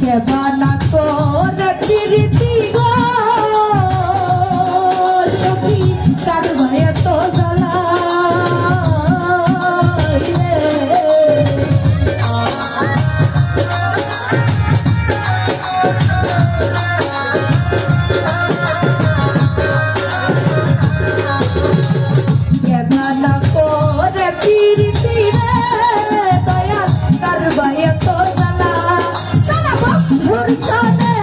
দেবানা করে প্রীতি গো সখী কার ভয়ে তো জ্বালা দেবানা করে প্রীতি রে দয়া কার ভয়ে তো জ্বালা সারা বন্ধুর সনে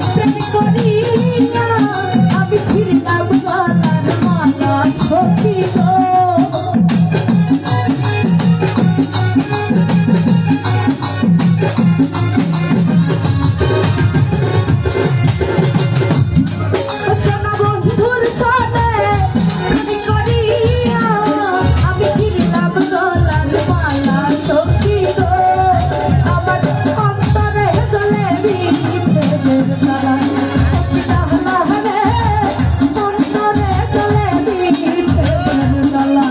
প্রেম করিয়া আমি ফিরলাম গলার মালা সখী গো সোনা বন্ধুর সনে প্রেম করিয়া আমি ফিরলাম গলার মালা সখী গো আমার অন্তরে গলে বিচ্ছেদের তারা রে অন্তরে গলে বিচ্ছেদের তারা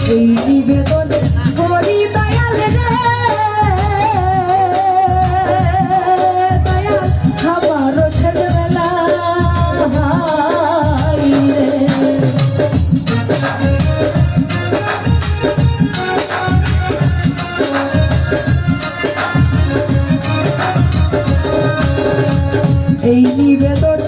এই নিবেদন করি দয়াল রে দয়াল আমার ছেলেবেলা এই নিবেদন